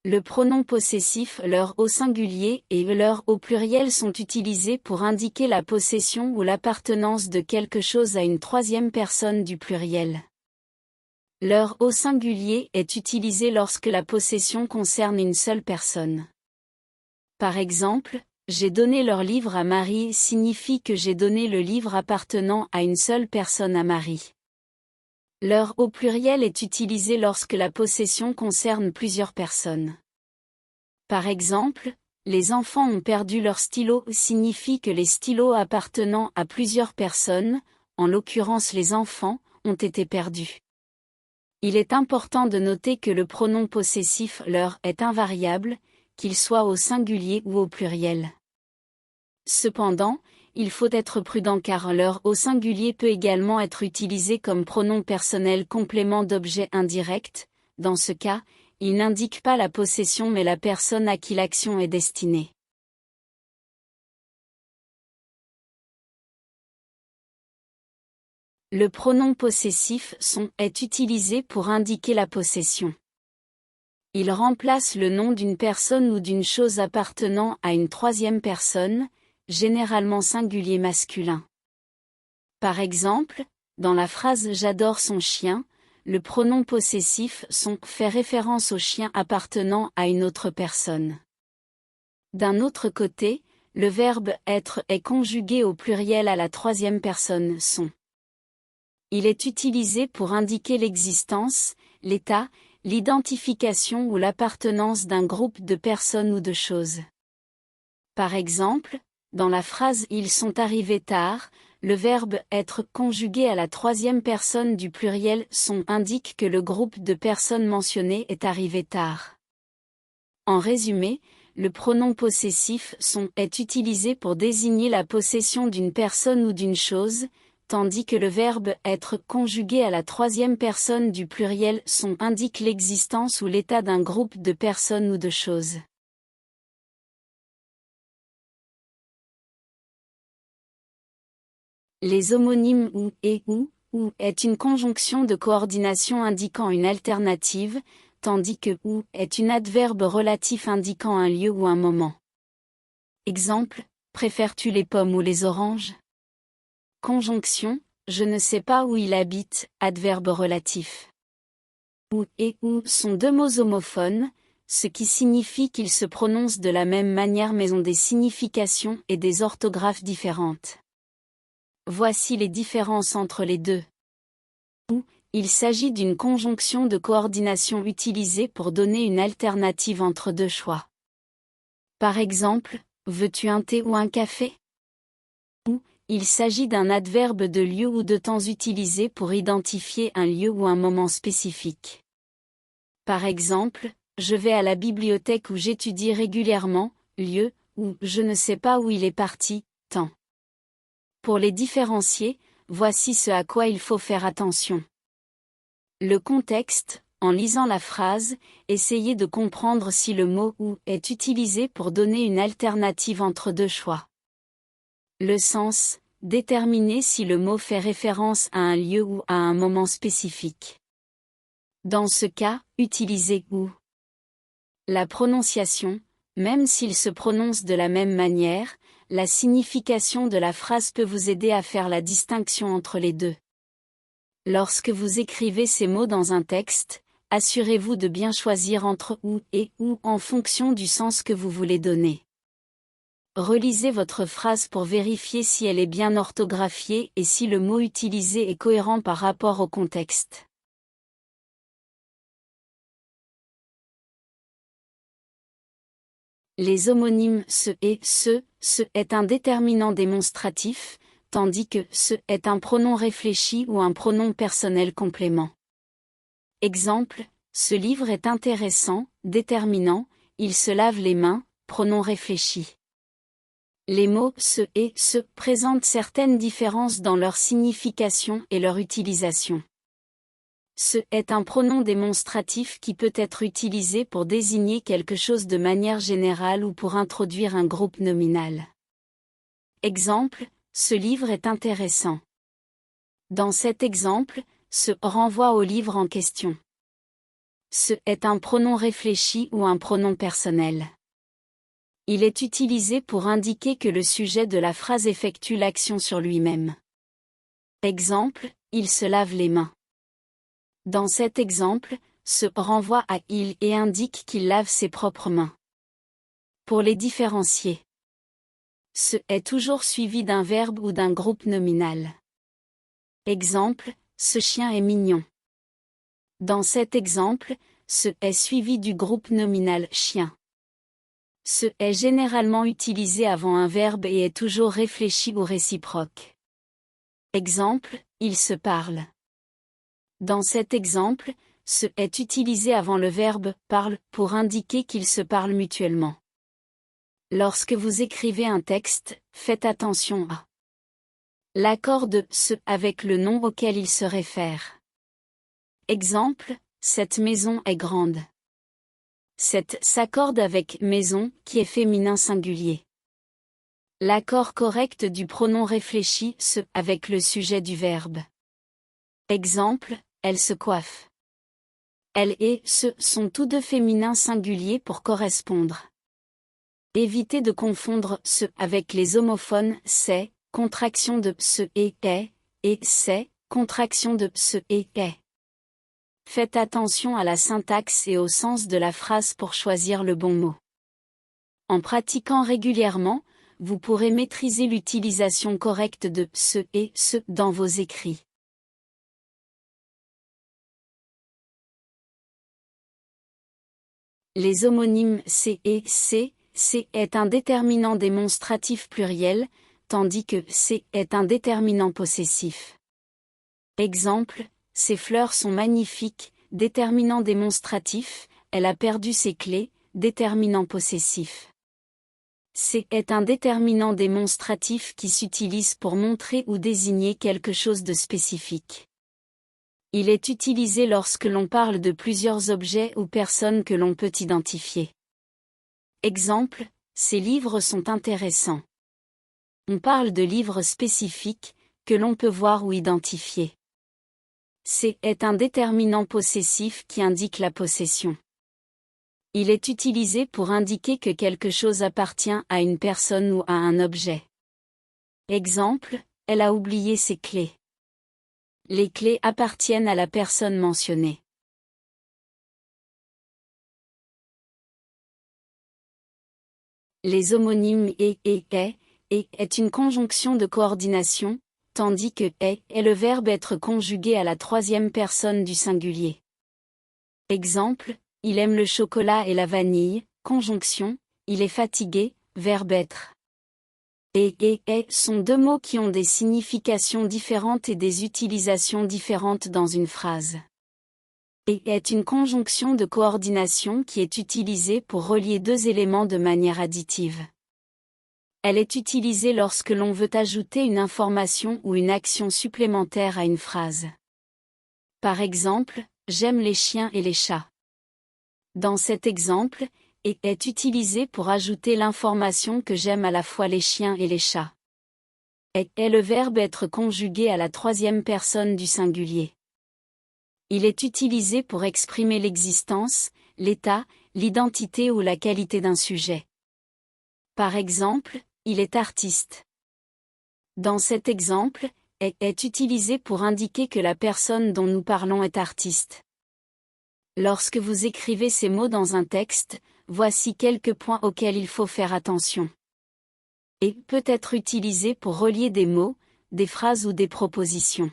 Le pronom possessif leur au singulier et leur au pluriel sont utilisés pour indiquer la possession ou l'appartenance de quelque chose à une troisième personne du pluriel. Leur au singulier est utilisé lorsque la possession concerne une seule personne. Par exemple, j'ai donné leur livre à Marie signifie que j'ai donné le livre appartenant à une seule personne à Marie. Leur au pluriel est utilisé lorsque la possession concerne plusieurs personnes. Par exemple, les enfants ont perdu leur stylo signifie que les stylos appartenant à plusieurs personnes, en l'occurrence les enfants, ont été perdus. Il est important de noter que le pronom possessif leur est invariable, qu'il soit au singulier ou au pluriel. Cependant, il faut être prudent car leur au singulier peut également être utilisé comme pronom personnel complément d'objet indirect. Dans ce cas, il n'indique pas la possession mais la personne à qui l'action est destinée. Le pronom possessif est utilisé pour indiquer la possession. Il remplace le nom d'une personne ou d'une chose appartenant à une troisième personne, généralement singulier masculin. Par exemple, dans la phrase « J'adore son chien », le pronom possessif fait référence au chien appartenant à une autre personne. D'un autre côté, le verbe « être » est conjugué au pluriel à la troisième personne « son ». Il est utilisé pour indiquer l'existence, l'état, l'identification ou l'appartenance d'un groupe de personnes ou de choses. Par exemple, dans la phrase « Ils sont arrivés tard », le verbe « être » conjugué à la troisième personne du pluriel « sont » indique que le groupe de personnes mentionnées est arrivé tard. En résumé, le pronom possessif « sont » est utilisé pour désigner la possession d'une personne ou d'une chose, tandis que le verbe « être » conjugué à la troisième personne du pluriel « sont » indique l'existence ou l'état d'un groupe de personnes ou de choses. Les homonymes ou et ou est une conjonction de coordination indiquant une alternative, tandis que ou est une adverbe relatif indiquant un lieu ou un moment. Exemple, préfères-tu les pommes ou les oranges? Conjonction, je ne sais pas où il habite, adverbe relatif. Ou et ou sont deux mots homophones, ce qui signifie qu'ils se prononcent de la même manière mais ont des significations et des orthographes différentes. Voici les différences entre les deux. Ou, il s'agit d'une conjonction de coordination utilisée pour donner une alternative entre deux choix. Par exemple, veux-tu un thé ou un café? Ou, il s'agit d'un adverbe de lieu ou de temps utilisé pour identifier un lieu ou un moment spécifique. Par exemple, je vais à la bibliothèque où j'étudie régulièrement, lieu, ou je ne sais pas où il est parti, temps. Pour les différencier, voici ce à quoi il faut faire attention. Le contexte, en lisant la phrase, essayez de comprendre si le mot « ou » est utilisé pour donner une alternative entre deux choix. Le sens, déterminez si le mot fait référence à un lieu ou à un moment spécifique. Dans ce cas, utilisez « ou ». La prononciation, même s'il se prononce de la même manière, la signification de la phrase peut vous aider à faire la distinction entre les deux. Lorsque vous écrivez ces mots dans un texte, assurez-vous de bien choisir entre ou et ou en fonction du sens que vous voulez donner. Relisez votre phrase pour vérifier si elle est bien orthographiée et si le mot utilisé est cohérent par rapport au contexte. Les homonymes ce et ce est un déterminant démonstratif, tandis que ce est un pronom réfléchi ou un pronom personnel complément. Exemple, ce livre est intéressant, déterminant, il se lave les mains, pronom réfléchi. Les mots ce et ce présentent certaines différences dans leur signification et leur utilisation. Ce est un pronom démonstratif qui peut être utilisé pour désigner quelque chose de manière générale ou pour introduire un groupe nominal. Exemple, ce livre est intéressant. Dans cet exemple, ce renvoie au livre en question. Ce est un pronom réfléchi ou un pronom personnel. Il est utilisé pour indiquer que le sujet de la phrase effectue l'action sur lui-même. Exemple, il se lave les mains. Dans cet exemple, ce renvoie à il et indique qu'il lave ses propres mains. Pour les différencier, ce est toujours suivi d'un verbe ou d'un groupe nominal. Exemple, ce chien est mignon. Dans cet exemple, ce est suivi du groupe nominal chien. Ce est généralement utilisé avant un verbe et est toujours réfléchi ou réciproque. Exemple, ils se parlent. Dans cet exemple, ce est utilisé avant le verbe parle pour indiquer qu'ils se parlent mutuellement. Lorsque vous écrivez un texte, faites attention à l'accord de ce avec le nom auquel il se réfère. Exemple, cette maison est grande. Cette s'accorde avec maison qui est féminin singulier. L'accord correct du pronom réfléchi ce avec le sujet du verbe. Exemple, elle se coiffe. Elle et ce sont tous deux féminins singuliers pour correspondre. Évitez de confondre ce avec les homophones c'est, contraction de ce et c'est, contraction de ce et est. Faites attention à la syntaxe et au sens de la phrase pour choisir le bon mot. En pratiquant régulièrement, vous pourrez maîtriser l'utilisation correcte de ce et ce dans vos écrits. Les homonymes c et c est un déterminant démonstratif pluriel, tandis que c est un déterminant possessif. Exemple, ces fleurs sont magnifiques, déterminant démonstratif, elle a perdu ses clés, déterminant possessif. C est un déterminant démonstratif qui s'utilise pour montrer ou désigner quelque chose de spécifique. Il est utilisé lorsque l'on parle de plusieurs objets ou personnes que l'on peut identifier. Exemple, ces livres sont intéressants. On parle de livres spécifiques, que l'on peut voir ou identifier. C est un déterminant possessif qui indique la possession. Il est utilisé pour indiquer que quelque chose appartient à une personne ou à un objet. Exemple, elle a oublié ses clés. Les clés appartiennent à la personne mentionnée. Les homonymes et est une conjonction de coordination, tandis que est le verbe être conjugué à la troisième personne du singulier. Exemple, il aime le chocolat et la vanille, conjonction, il est fatigué, verbe être. Et sont deux mots qui ont des significations différentes et des utilisations différentes dans une phrase. Et est une conjonction de coordination qui est utilisée pour relier deux éléments de manière additive. Elle est utilisée lorsque l'on veut ajouter une information ou une action supplémentaire à une phrase. Par exemple, j'aime les chiens et les chats. Dans cet exemple, et est utilisé pour ajouter l'information que j'aime à la fois les chiens et les chats. Est le verbe être conjugué à la troisième personne du singulier. Il est utilisé pour exprimer l'existence, l'état, l'identité ou la qualité d'un sujet. Par exemple, il est artiste. Dans cet exemple, est utilisé pour indiquer que la personne dont nous parlons est artiste. Lorsque vous écrivez ces mots dans un texte, voici quelques points auxquels il faut faire attention. Et peut être utilisé pour relier des mots, des phrases ou des propositions.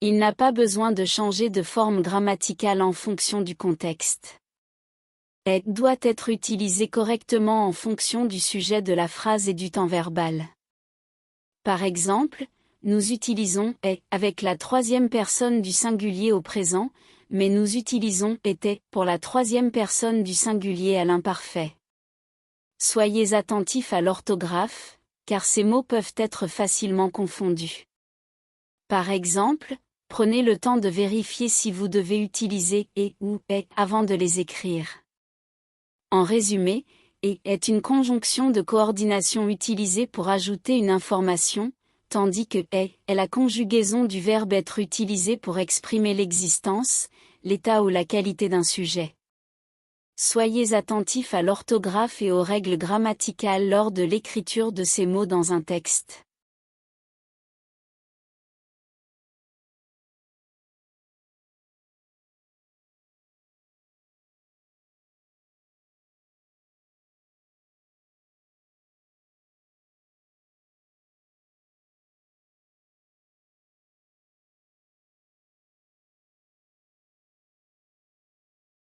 Il n'a pas besoin de changer de forme grammaticale en fonction du contexte. Et doit être utilisé correctement en fonction du sujet de la phrase et du temps verbal. Par exemple, nous utilisons est avec la troisième personne du singulier au présent, mais nous utilisons était pour la troisième personne du singulier à l'imparfait. Soyez attentifs à l'orthographe, car ces mots peuvent être facilement confondus. Par exemple, prenez le temps de vérifier si vous devez utiliser et ou est avant de les écrire. En résumé, et est une conjonction de coordination utilisée pour ajouter une information, tandis que est la conjugaison du verbe être utilisé pour exprimer l'existence, l'état ou la qualité d'un sujet. Soyez attentif à l'orthographe et aux règles grammaticales lors de l'écriture de ces mots dans un texte.